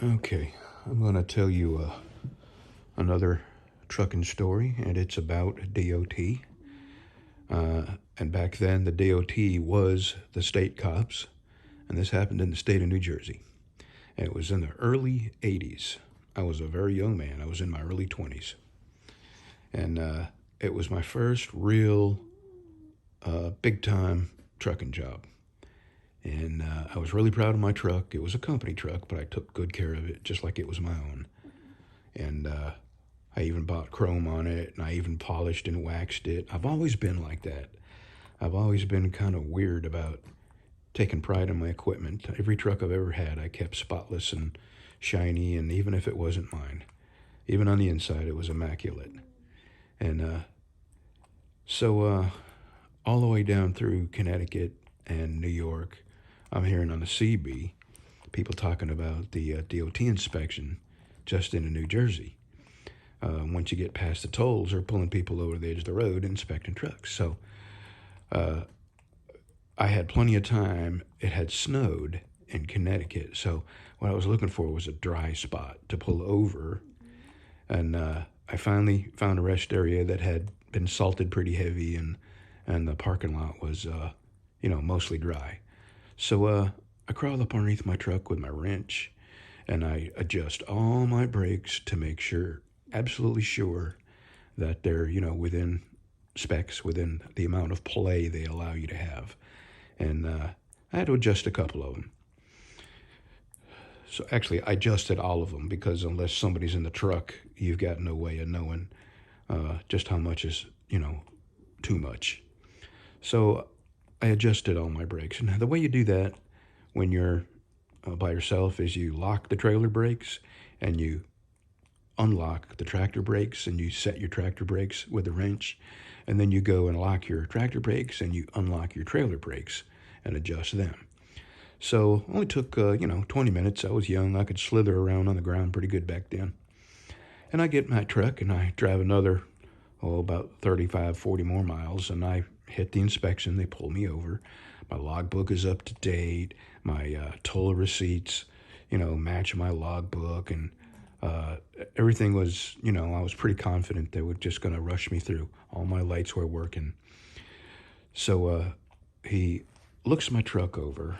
Okay, I'm going to tell you another trucking story, and it's about DOT. And back then, the DOT was the state cops, and this happened in the state of New Jersey. And it was in the early 80s. I was a very young man, I was in my early 20s. And it was my first real big time trucking job. And I was really proud of my truck. It was a company truck, but I took good care of it just like it was my own. And I even bought chrome on it, and I even polished and waxed it. I've always been like that. I've always been kind of weird about taking pride in my equipment. Every truck I've ever had, I kept spotless and shiny, and even if it wasn't mine, even on the inside, it was immaculate. And so all the way down through Connecticut and New York, I'm hearing on the CB people talking about the DOT inspection just in New Jersey. Once you get past the tolls, they're pulling people over the edge of the road inspecting trucks. So I had plenty of time. It had snowed in Connecticut, so what I was looking for was a dry spot to pull over. And I finally found a rest area that had been salted pretty heavy, and the parking lot was, mostly dry. So I crawled up underneath my truck with my wrench, and I adjust all my brakes to make sure, absolutely sure, that they're, within specs, within the amount of play they allow you to have. And I had to adjust a couple of them. So actually, I adjusted all of them because unless somebody's in the truck, you've got no way of knowing just how much is, too much. So I adjusted all my brakes. And the way you do that when you're by yourself is you lock the trailer brakes and you unlock the tractor brakes and you set your tractor brakes with a wrench, and then you go and lock your tractor brakes and you unlock your trailer brakes and adjust them. So only took 20 minutes. I was young. I could slither around on the ground pretty good back then. And I get in my truck and I drive another about 35, 40 more miles, and I hit the inspection. They pull me over. My logbook is up to date. My toll receipts, match my logbook, and everything was, I was pretty confident they were just going to rush me through. All my lights were working. So he looks my truck over,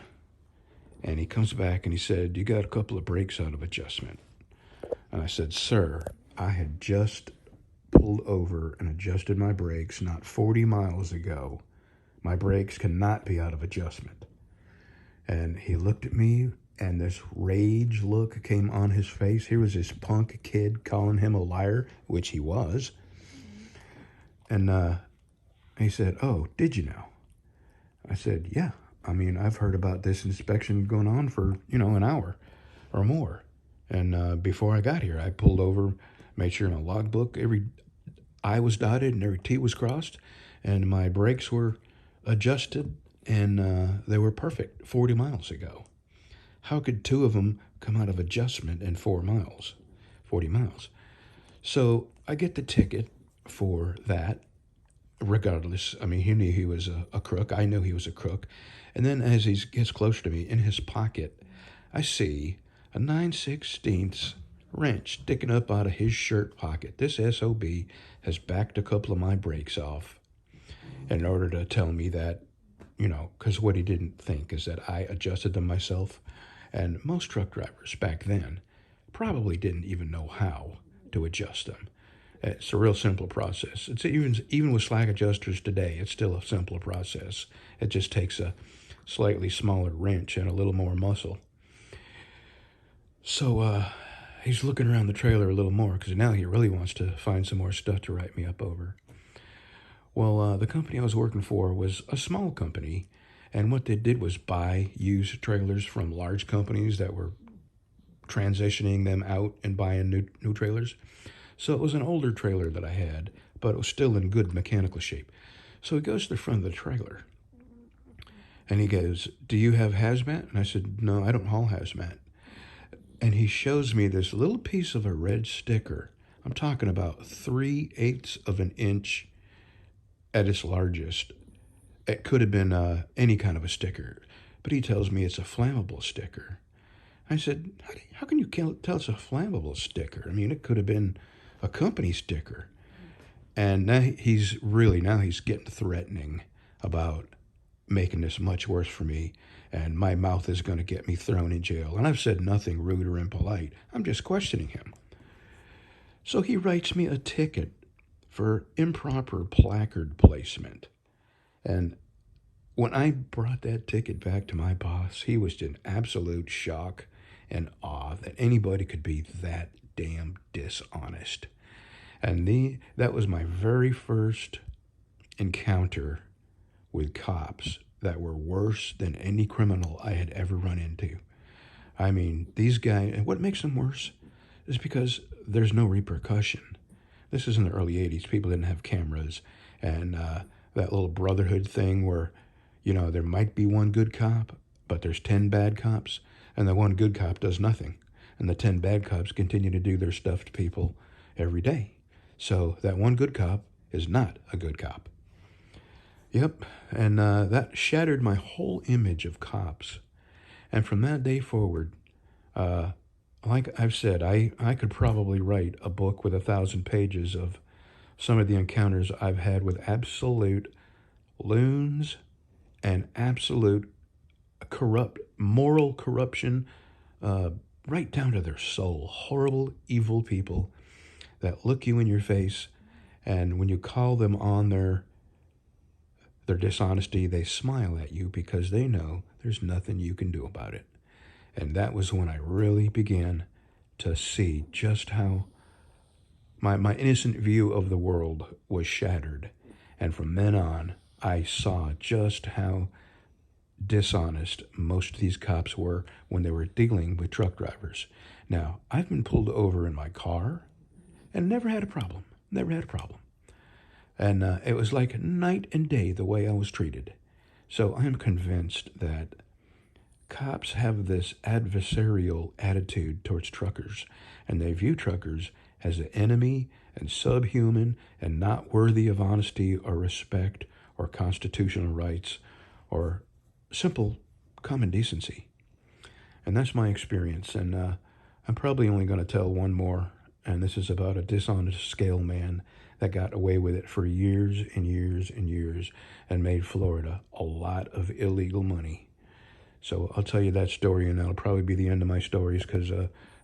and he comes back and he said, "You got a couple of brakes out of adjustment." And I said, "Sir, I had just pulled over and adjusted my brakes not 40 miles ago. My brakes cannot be out of adjustment." And he looked at me, and this rage look came on his face. Here was this punk kid calling him a liar, which he was. And he said, "Oh, did you know?" I said, "Yeah. I mean, I've heard about this inspection going on for, an hour or more. And before I got here, I pulled over, made sure my logbook, every I was dotted and every T was crossed, and my brakes were adjusted, and they were perfect 40 miles ago. How could two of them come out of adjustment in 40 miles? So I get the ticket for that, regardless. I mean, he knew he was a crook. I knew he was a crook. And then as he gets closer to me, in his pocket, I see a 9/16 wrench sticking up out of his shirt pocket. This SOB has backed a couple of my brakes off in order to tell me that, because what he didn't think is that I adjusted them myself. And most truck drivers back then probably didn't even know how to adjust them. It's a real simple process. It's even with slack adjusters today, it's still a simple process. It just takes a slightly smaller wrench and a little more muscle. So he's looking around the trailer a little more because now he really wants to find some more stuff to write me up over. Well, the company I was working for was a small company, and what they did was buy used trailers from large companies that were transitioning them out and buying new trailers. So it was an older trailer that I had, but it was still in good mechanical shape. So he goes to the front of the trailer, and he goes, "Do you have hazmat?" And I said, "No, I don't haul hazmat." And he shows me this little piece of a red sticker. I'm talking about 3/8 of an inch at its largest. It could have been any kind of a sticker, but he tells me it's a flammable sticker. I said, how can you tell it's a flammable sticker? I mean, it could have been a company sticker. And now he's getting threatening about making this much worse for me, and my mouth is going to get me thrown in jail. And I've said nothing rude or impolite. I'm just questioning him. So he writes me a ticket for improper placard placement. And when I brought that ticket back to my boss, he was in absolute shock and awe that anybody could be that damn dishonest. And that was my very first encounter with cops that were worse than any criminal I had ever run into. I mean, these guys, and what makes them worse is because there's no repercussion. This is in the early 80s. People didn't have cameras. And that little brotherhood thing where, there might be one good cop, but there's 10 bad cops, and the one good cop does nothing. And the 10 bad cops continue to do their stuff to people every day. So that one good cop is not a good cop. Yep, and that shattered my whole image of cops. And from that day forward, like I've said, I could probably write a book with 1,000 pages of some of the encounters I've had with absolute loons and absolute moral corruption, right down to their soul. Horrible, evil people that look you in your face, and when you call them on their dishonesty, they smile at you because they know there's nothing you can do about it. And that was when I really began to see just how my innocent view of the world was shattered. And from then on, I saw just how dishonest most of these cops were when they were dealing with truck drivers. Now, I've been pulled over in my car and never had a problem. Never had a problem. And it was like night and day the way I was treated. So I'm convinced that cops have this adversarial attitude towards truckers, and they view truckers as an enemy and subhuman and not worthy of honesty or respect or constitutional rights or simple common decency. And that's my experience. And I'm probably only going to tell one more, and this is about a dishonest scale man that got away with it for years and years and years and made Florida a lot of illegal money. So I'll tell you that story, and that'll probably be the end of my stories, because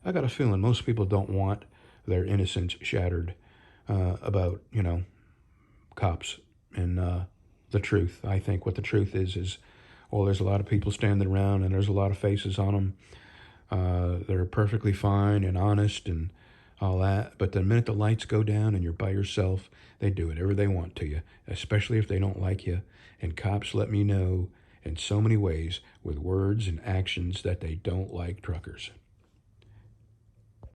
I got a feeling most people don't want their innocence shattered about, cops and the truth. I think what the truth is, well, there's a lot of people standing around, and there's a lot of faces on them. They're perfectly fine and honest and all that. But the minute the lights go down and you're by yourself, they do whatever they want to you, especially if they don't like you. And cops let me know in so many ways with words and actions that they don't like truckers.